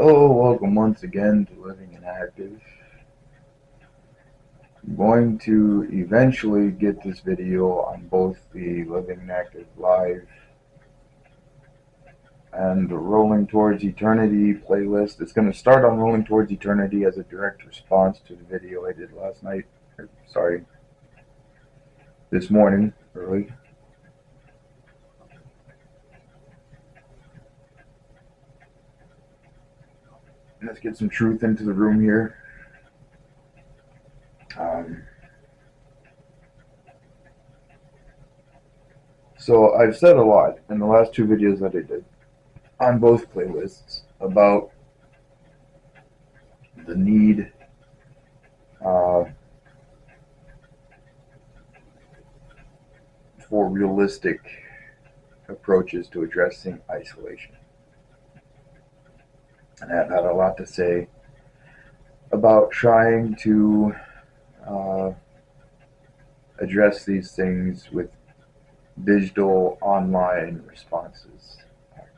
Hello, welcome once again to Living and Active. I'm going to eventually get this video on both the Living and Active Live and the Rolling Towards Eternity playlist. It's going to start on Rolling Towards Eternity as a direct response to the video I did last night. This morning, early. Let's get some truth into the room here. So I've said a lot in the last two videos that I did on both playlists about the need for realistic approaches to addressing isolation. And I've had a lot to say about trying to address these things with digital online responses,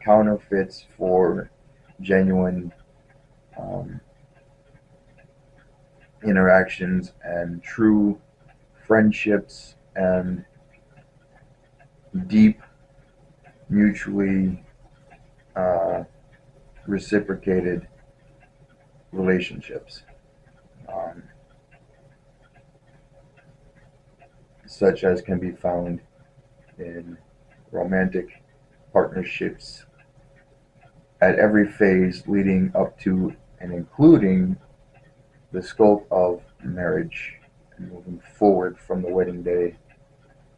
counterfeits for genuine interactions and true friendships and deep, mutually reciprocated relationships, such as can be found in romantic partnerships at every phase leading up to and including the scope of marriage and moving forward from the wedding day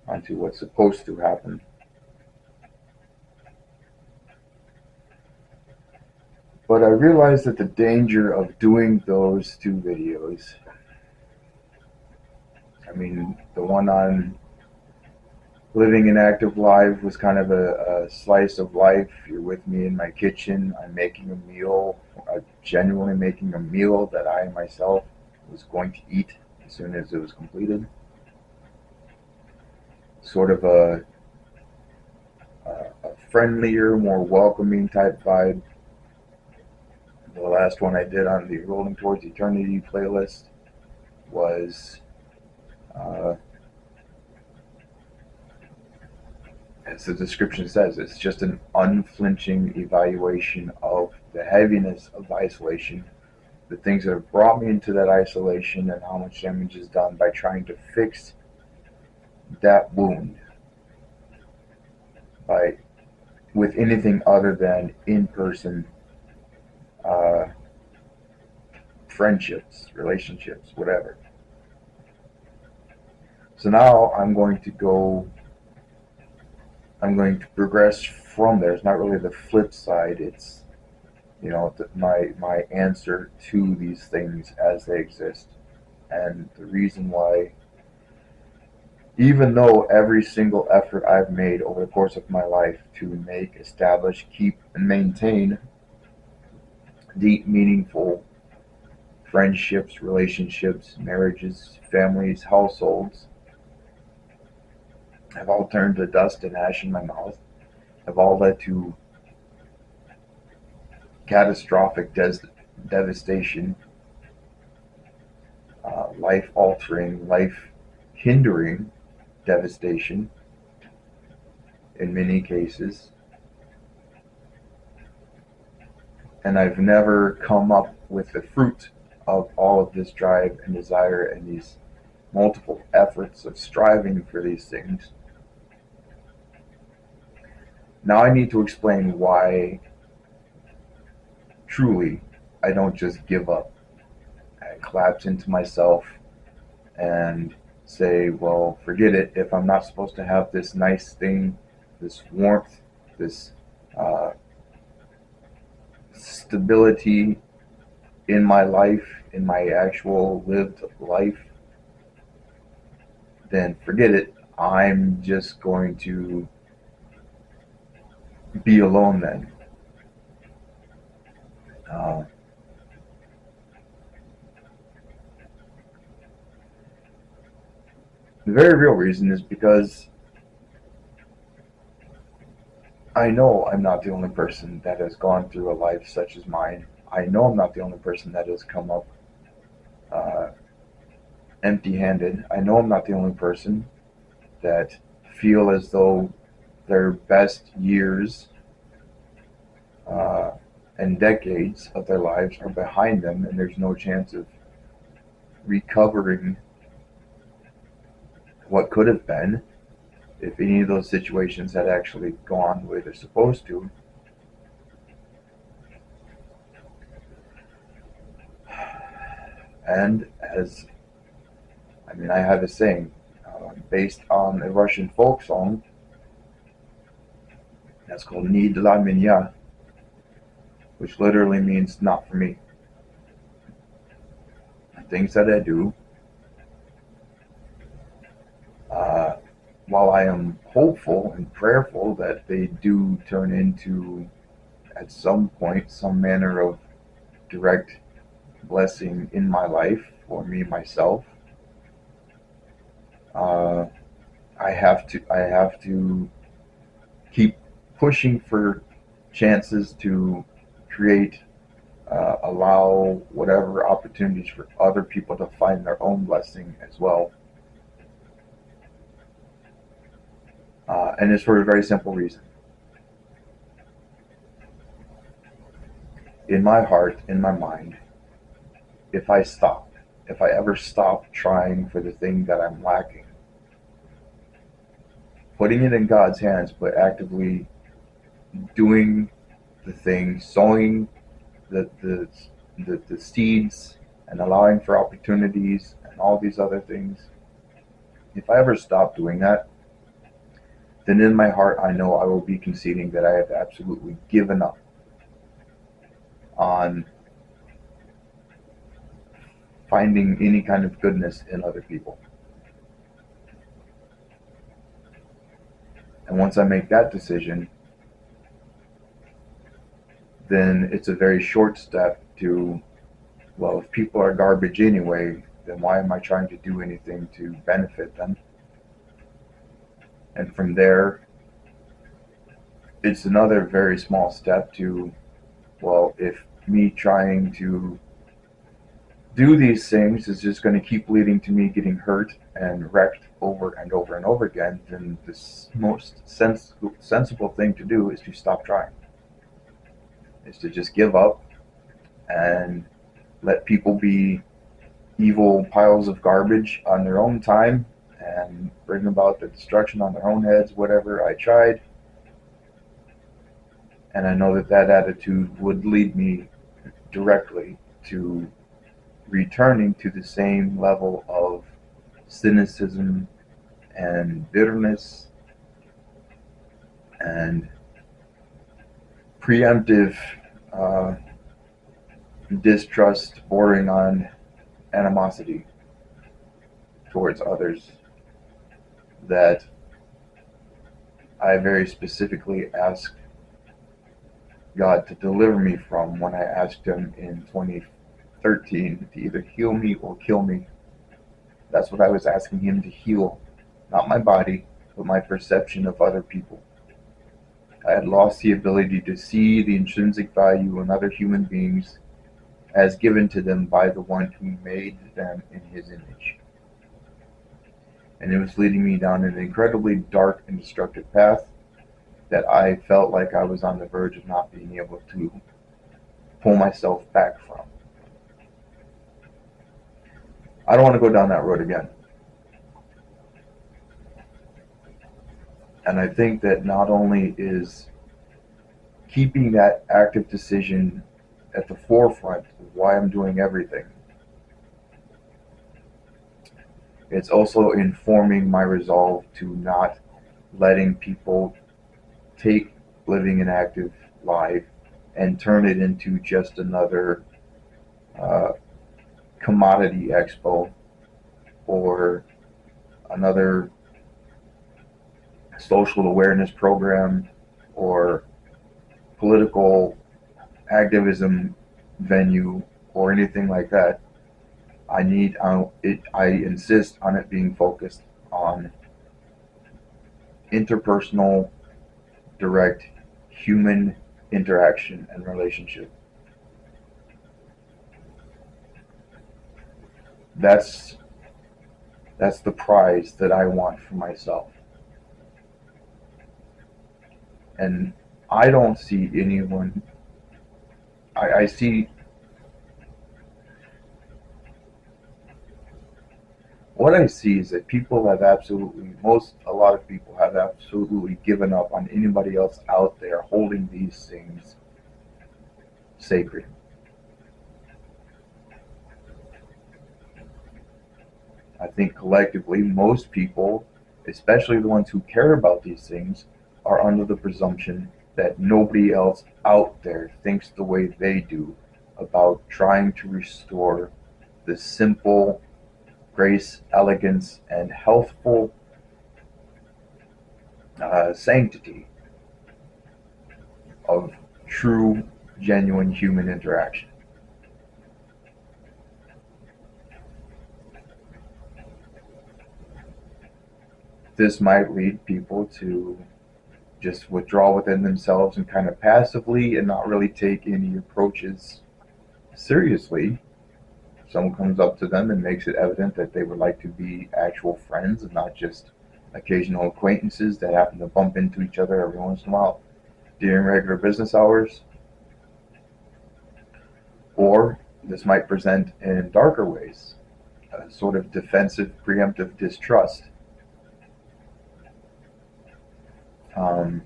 onto what's supposed to happen. But I realized that the danger of doing those two videos, the one on Living and Active Live was kind of a slice of life. You're with me in my kitchen. I'm making a meal, genuinely making a meal that I myself was going to eat as soon as it was completed. Sort of a friendlier, more welcoming type vibe. The last one I did on the Rolling Towards Eternity playlist was, as the description says, it's just an unflinching evaluation of the heaviness of isolation, the things that have brought me into that isolation, and how much damage is done by trying to fix that wound with anything other than in-person friendships, relationships, whatever. So now I'm going to progress from there. It's not really the flip side. It's, my answer to these things as they exist. And the reason why, even though every single effort I've made over the course of my life to make, establish, keep, and maintain deep, meaningful friendships, relationships, marriages, families, households, have all turned to dust and ash in my mouth, have all led to catastrophic devastation, life-altering, life-hindering devastation in many cases. And I've never come up with the fruit of all of this drive and desire and these multiple efforts of striving for these things. Now I need to explain why, truly, I don't just give up and collapse into myself and say, well, forget it. If I'm not supposed to have this nice thing, this warmth, this stability in my life, in my actual lived life, then forget it. I'm just going to be alone then. The very real reason is because I know I'm not the only person that has gone through a life such as mine. I know I'm not the only person that has come up uh, empty-handed. I know I'm not the only person that feel as though their best years uh, and decades of their lives are behind them, and there's no chance of recovering what could have been if any of those situations had actually gone the way they're supposed to. And as I have a saying based on a Russian folk song that's called Ni de la Minya, which literally means not for me. The things that I do, uh, while I am hopeful and prayerful that they do turn into, at some point, some manner of direct blessing in my life for me myself, uh, I have to keep pushing for chances to create, allow whatever opportunities for other people to find their own blessing as well. And it's for a very simple reason. In my heart, in my mind, if if I ever stop trying for the thing that I'm lacking, putting it in God's hands, but actively doing the thing, sowing the, the, the seeds and allowing for opportunities and all these other things, if I ever stop doing that, then in my heart I know I will be conceding that I have absolutely given up on finding any kind of goodness in other people. And once I make that decision, then it's a very short step to, well, if people are garbage anyway, then why am I trying to do anything to benefit them? And from there, it's another very small step to, well, if me trying to do these things is just going to keep leading to me getting hurt and wrecked over and over and over again, then the most sensible thing to do is to stop trying, is to just give up and let people be evil piles of garbage on their own time and bring about the destruction on their own heads, whatever. I tried, and I know that that attitude would lead me directly to returning to the same level of cynicism and bitterness and preemptive uh, distrust bordering on animosity towards others that I very specifically asked God to deliver me from when I asked Him in 2013 to either heal me or kill me. That's what I was asking Him to heal, not my body, but my perception of other people. I had lost the ability to see the intrinsic value in other human beings as given to them by the one who made them in His image. And it was leading me down an incredibly dark and destructive path that I felt like I was on the verge of not being able to pull myself back from. I don't want to go down that road again. And I think that not only is keeping that active decision at the forefront of why I'm doing everything, it's also informing my resolve to not letting people take Living and Active live and turn it into just another uh, commodity expo or another social awareness program or political activism venue or anything like that. I insist on it being focused on interpersonal, direct human interaction and relationship. That's that's the prize that I want for myself. And I don't see anyone. I see what I see is that people have a lot of people have absolutely given up on anybody else out there holding these things sacred. I think collectively, most people, especially the ones who care about these things, are under the presumption that nobody else out there thinks the way they do about trying to restore the simple grace, elegance, and healthful sanctity of true, genuine human interaction. This might lead people to just withdraw within themselves and kind of passively and not really take any approaches seriously. Someone comes up to them and makes it evident that they would like to be actual friends and not just occasional acquaintances that happen to bump into each other every once in a while during regular business hours. Or this might present in darker ways, a sort of defensive, preemptive distrust um,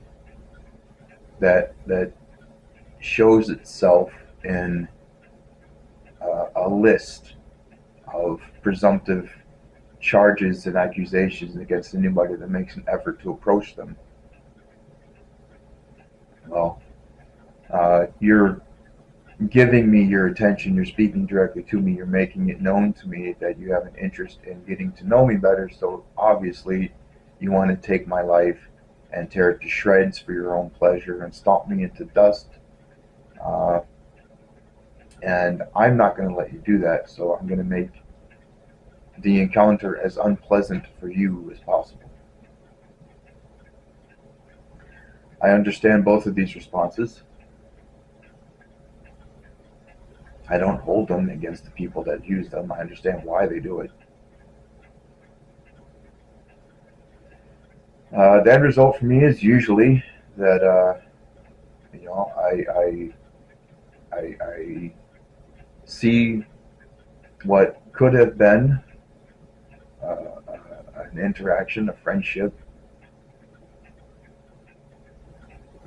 that shows itself in a list of presumptive charges and accusations against anybody that makes an effort to approach them. Well, you're giving me your attention, you're speaking directly to me, you're making it known to me that you have an interest in getting to know me better, so obviously you want to take my life and tear it to shreds for your own pleasure and stomp me into dust. Uh, and I'm not going to let you do that, so I'm going to make the encounter as unpleasant for you as possible. I understand both of these responses. I don't hold them against the people that use them. I understand why they do it. The end result for me is usually that you know I see what could have been an interaction, a friendship,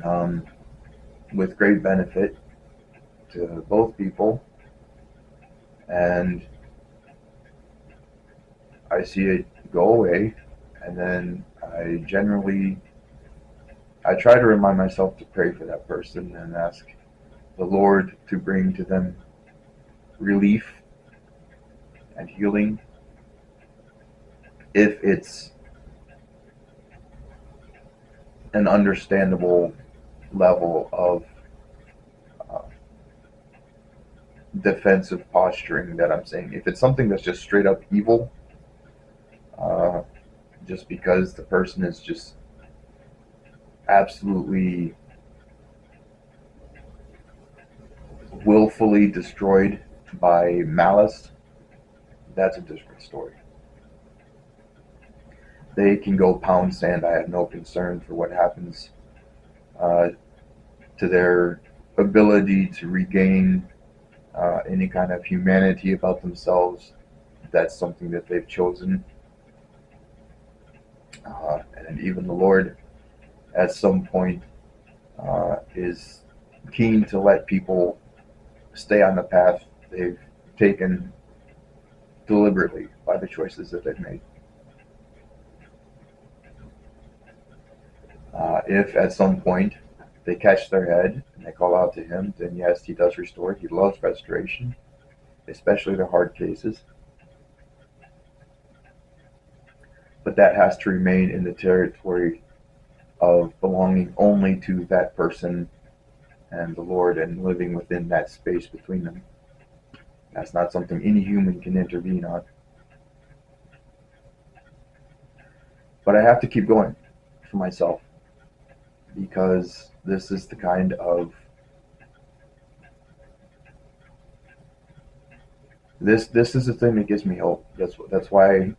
um, with great benefit to both people, and I see it go away, and then I try to remind myself to pray for that person and ask the Lord to bring to them relief and healing if it's an understandable level of uh, defensive posturing that I'm saying. If it's something that's just straight up evil, uh, just because the person is just absolutely willfully destroyed by malice, that's a different story. They can go pound sand. I have no concern for what happens uh, to their ability to regain any kind of humanity about themselves. That's something that they've chosen. And even the Lord, at some point, is keen to let people stay on the path they've taken deliberately by the choices that they've made. If at some point they catch their head and they call out to Him, then yes, He does restore. He loves restoration, especially the hard cases. But that has to remain in the territory of belonging only to that person and the Lord and living within that space between them. That's not something any human can intervene on. But I have to keep going for myself because this is the This is the thing that gives me hope. That's why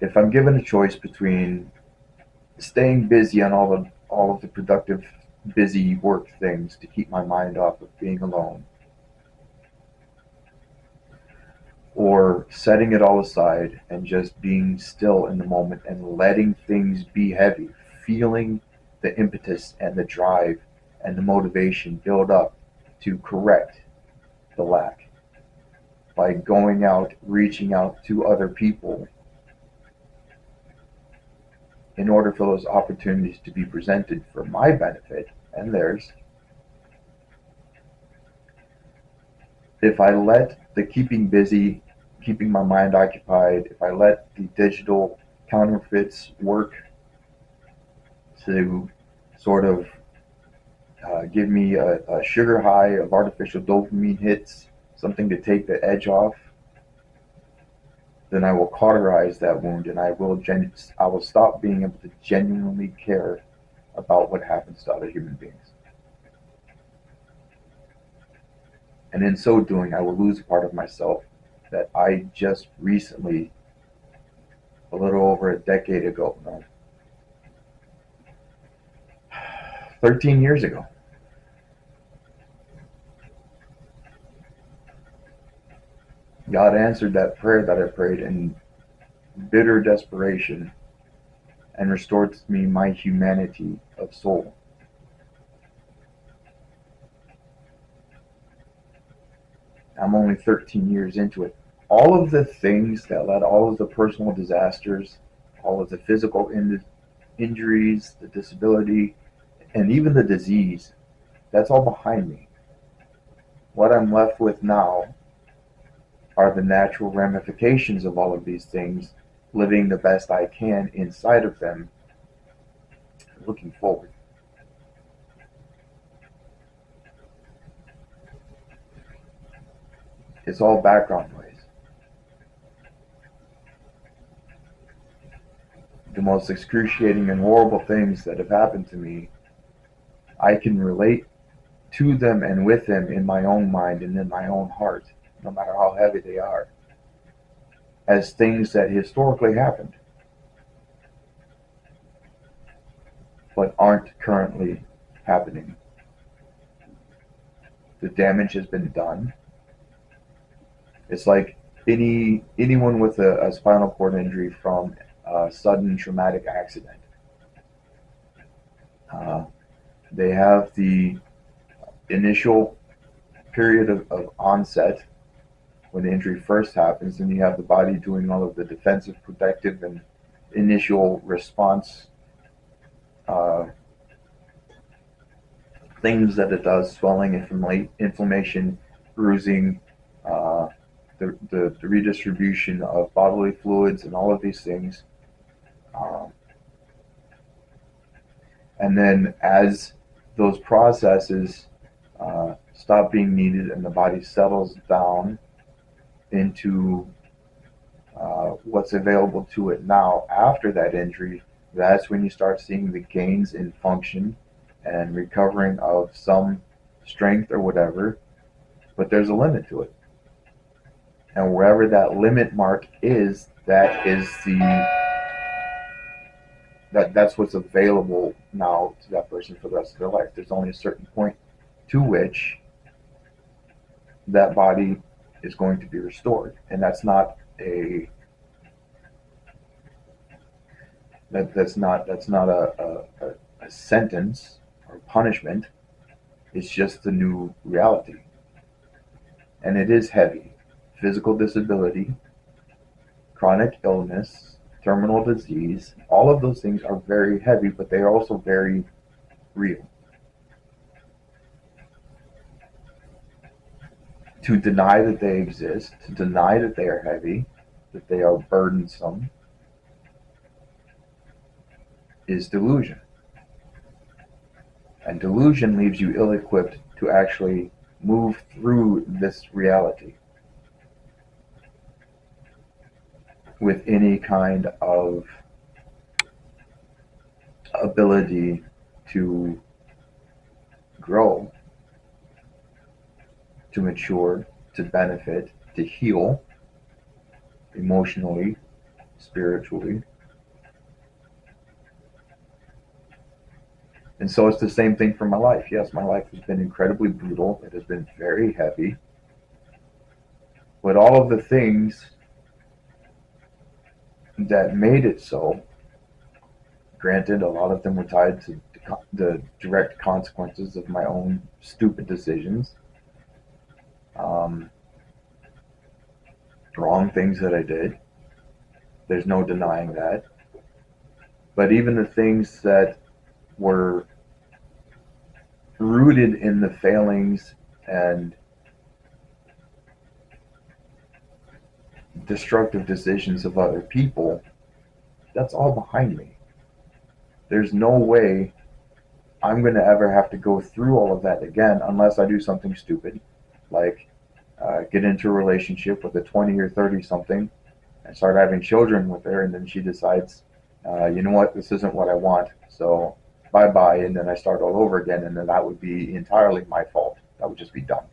if I'm given a choice between staying busy on all of the productive, busy work things to keep my mind off of being alone, or setting it all aside and just being still in the moment and letting things be heavy, feeling the impetus and the drive and the motivation build up to correct the lack by going out, reaching out to other people in order for those opportunities to be presented for my benefit and theirs. If I let the keeping busy, keeping my mind occupied, if I let the digital counterfeits work to sort of give me a sugar high of artificial dopamine hits, something to take the edge off, then I will cauterize that wound, and I will stop being able to genuinely care about what happens to other human beings. And in so doing, I will lose a part of myself that I just recently, a little over a decade ago, no, 13 years ago, God answered that prayer that I prayed in bitter desperation and restored to me my humanity of soul. I'm only 13 years into it. All of the things that led, all of the personal disasters, all of the physical injuries, the disability, and even the disease, that's all behind me. What I'm left with now are the natural ramifications of all of these things, living the best I can inside of them, looking forward. It's all background noise. The most excruciating and horrible things that have happened to me, I can relate to them and with them in my own mind and in my own heart, no matter how heavy they are, as things that historically happened but aren't currently happening. The damage has been done. It's like anyone with a spinal cord injury from a sudden traumatic accident. Uh, they have the initial period of onset when the injury first happens, and you have the body doing all of the defensive, protective, and initial response uh, things that it does: swelling, inflammation, bruising, uh, the redistribution of bodily fluids, and all of these things. Um, and then as those processes stop being needed and the body settles down into what's available to it now after that injury, that's when you start seeing the gains in function and recovering of some strength or whatever. But there's a limit to it. And wherever that limit mark is, that's what's available now to that person for the rest of their life. There's only a certain point to which that body is going to be restored, and that's not a sentence or punishment. It's just the new reality, and it is heavy. Physical disability, chronic illness, terminal disease, all of those things are very heavy, but they are also very real. To deny that they exist, to deny that they are heavy, that they are burdensome, is delusion. And delusion leaves you ill equipped to actually move through this reality with any kind of ability to grow, to mature, to benefit, to heal emotionally, spiritually. And so it's the same thing for my life. Yes, my life has been incredibly brutal. It has been very heavy. But all of the things that made it so, granted, a lot of them were tied to the direct consequences of my own stupid decisions, um, wrong things that I did. There's no denying that. But even the things that were rooted in the failings and destructive decisions of other people, that's all behind me. There's no way I'm going to ever have to go through all of that again unless I do something stupid, like get into a relationship with a 20 or 30 something and start having children with her, and then she decides, you know what, this isn't what I want, so bye bye, and then I start all over again, and then that would be entirely my fault. That would just be dumb.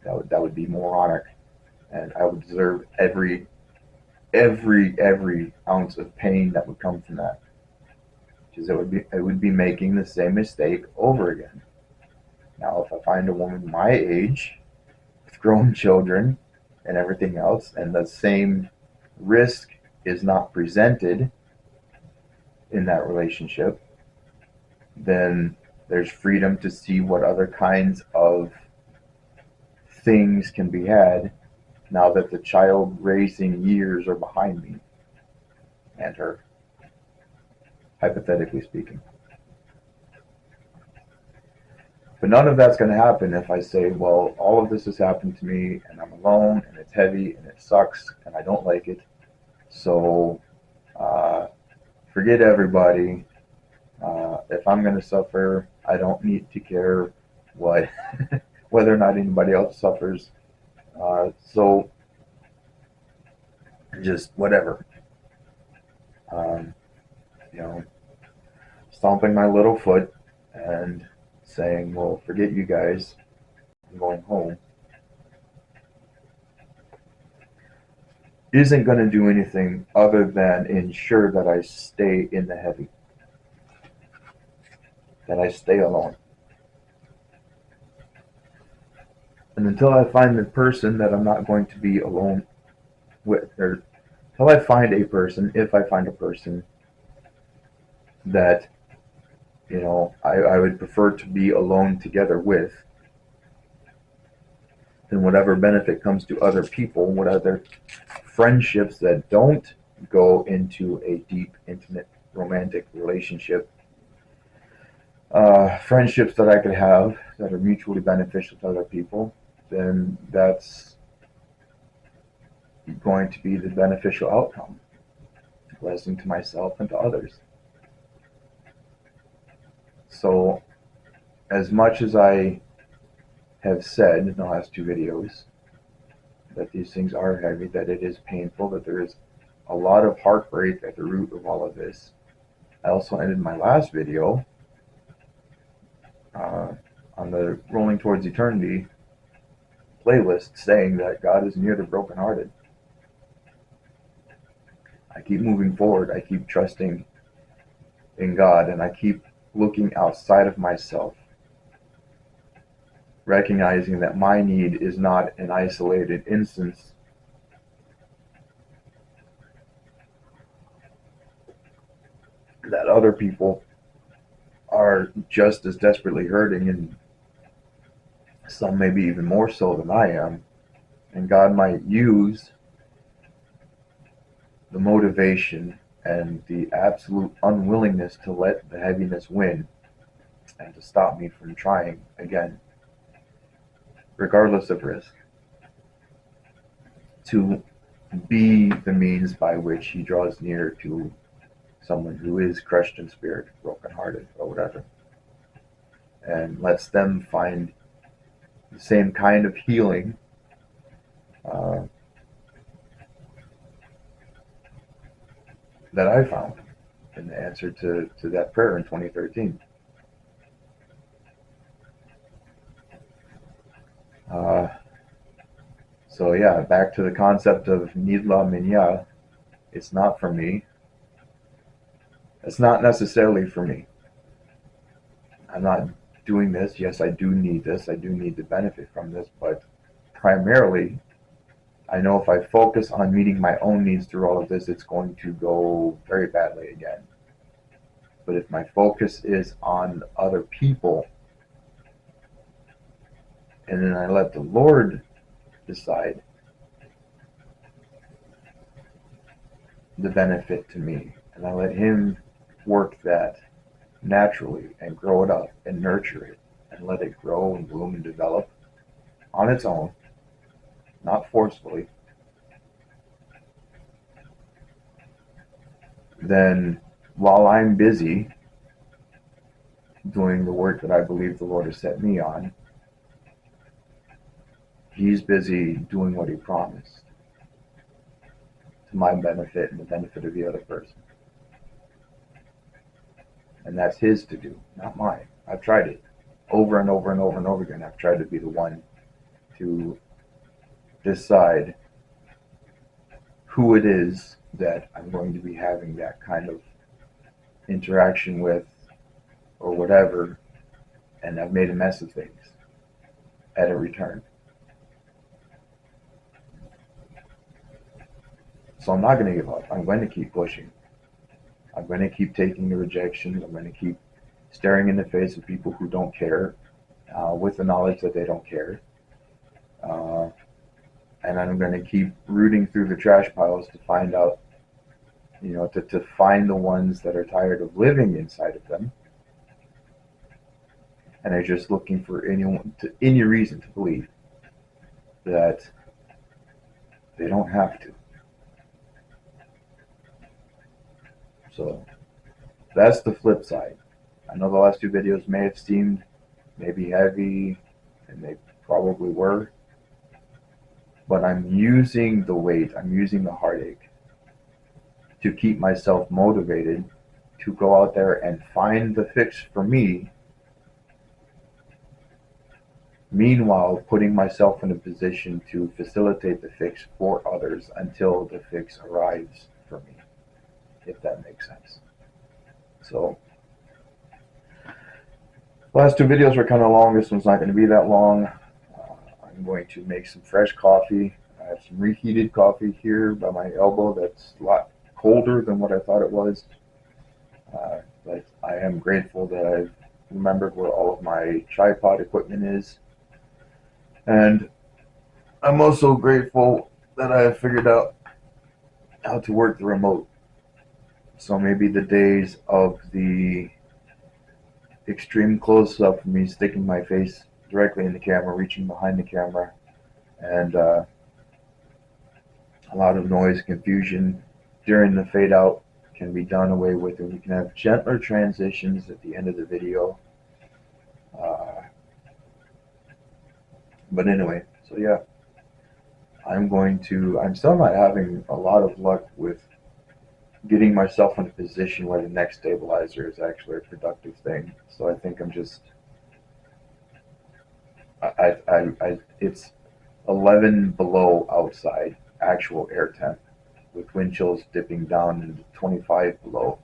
That would be moronic, and I would deserve every ounce of pain that would come from that, because it would be making the same mistake over again. Now, if I find a woman my age with grown children and everything else, and the same risk is not presented in that relationship, then there's freedom to see what other kinds of things can be had now that the child raising years are behind me and her, hypothetically speaking. But none of that's going to happen if I say, well, all of this has happened to me and I'm alone and it's heavy and it sucks and I don't like it. So uh, forget everybody. If I'm going to suffer, I don't need to care what whether or not anybody else suffers. So just whatever. Um, you know, stomping my little foot and saying, well, forget you guys. I'm going home. Isn't going to do anything other than ensure that I stay in the heavy, that I stay alone. And until I find the person that I'm not going to be alone with, or until I find a person, if I find a person that, I would prefer to be alone together with, then whatever benefit comes to other people, what other friendships that don't go into a deep, intimate, romantic relationship, friendships that I could have that are mutually beneficial to other people, then that's going to be the beneficial outcome, a blessing to myself and to others. So, as much as I have said in the last two videos that these things are heavy, that it is painful, that there is a lot of heartbreak at the root of all of this, I also ended my last video on the Rolling Towards Eternity playlist saying that God is near the brokenhearted. I keep moving forward, I keep trusting in God, and I keep looking outside of myself, recognizing that my need is not an isolated instance, that other people are just as desperately hurting, and some maybe even more so than I am. And God might use the motivation and the absolute unwillingness to let the heaviness win and to stop me from trying again, regardless of risk, to be the means by which He draws near to someone who is crushed in spirit, brokenhearted, or whatever, and lets them find the same kind of healing uh, that I found in the answer to that prayer in 2013. Uh, So yeah, back to the concept of nidla minya. It's not for me. It's not necessarily for me. I'm not doing this. Yes, I do need this. I do need to benefit from this, but primarily, I know if I focus on meeting my own needs through all of this, it's going to go very badly again. But if my focus is on other people, and then I let the Lord decide the benefit to me, and I let Him work that naturally and grow it up and nurture it and let it grow and bloom and develop on its own, not forcefully, then while I'm busy doing the work that I believe the Lord has set me on, He's busy doing what He promised to my benefit and the benefit of the other person. And that's His to do, not mine. I've tried it over and over and over and over again. I've tried to be the one to decide who it is that I'm going to be having that kind of interaction with or whatever, and I've made a mess of things at a return. So I'm not going to give up. I'm going to keep pushing. I'm going to keep taking the rejection. I'm going to keep staring in the face of people who don't care, with the knowledge that they don't care. And I'm going to keep rooting through the trash piles to find out, to find the ones that are tired of living inside of them and are just looking for any reason to believe that they don't have to. So that's the flip side. I know the last two videos may have seemed maybe heavy, and they probably were, but I'm using the weight, I'm using the heartache to keep myself motivated to go out there and find the fix for me, meanwhile putting myself in a position to facilitate the fix for others until the fix arrives for me, if that makes sense. So last two videos were kind of long. This one's not going to be that long. I'm going to make some fresh coffee. I have some reheated coffee here by my elbow that's a lot colder than what I thought it was. But I am grateful that I've remembered where all of my tripod equipment is. And I'm also grateful that I have figured out how to work the remote. So maybe the days of the extreme close-up, me sticking my face directly in the camera, reaching behind the camera, and a lot of noise, confusion during the fade out can be done away with, and we can have gentler transitions at the end of the video. But anyway, so yeah, I'm still not having a lot of luck with getting myself in a position where the neck stabilizer is actually a productive thing. So I think I'm just, it's 11 below outside, actual air temp, with wind chills dipping down into 25 below.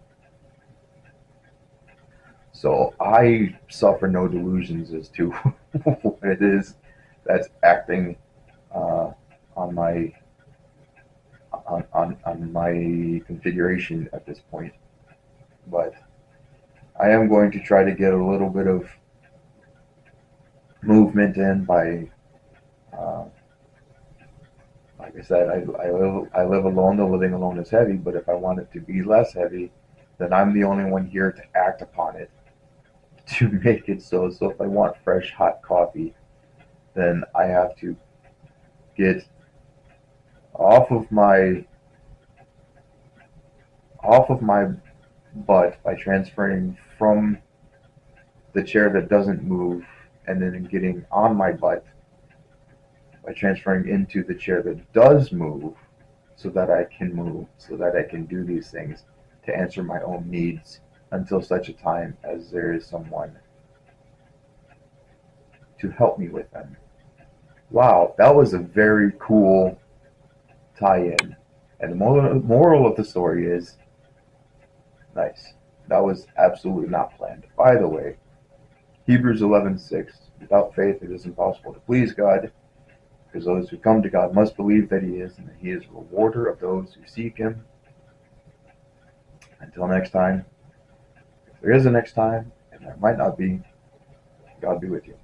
So I suffer no delusions as to what it is that's acting on my configuration at this point. But I am going to try to get a little bit of movement in by, like I said, I live alone. The living alone is heavy, but if I want it to be less heavy, then I'm the only one here to act upon it to make it so. So if I want fresh, hot coffee, then I have to get off of my butt by transferring from the chair that doesn't move, and then getting on my butt by transferring into the chair that does move, so that I can move, so that I can do these things to answer my own needs until such a time as there is someone to help me with them. Wow, that was a very cool tie-in. And the moral of the story is nice. That was absolutely not planned. By the way, Hebrews 11:6. Without faith, it is impossible to please God, because those who come to God must believe that He is, and that He is a rewarder of those who seek Him. Until next time, if there is a next time, and there might not be, God be with you.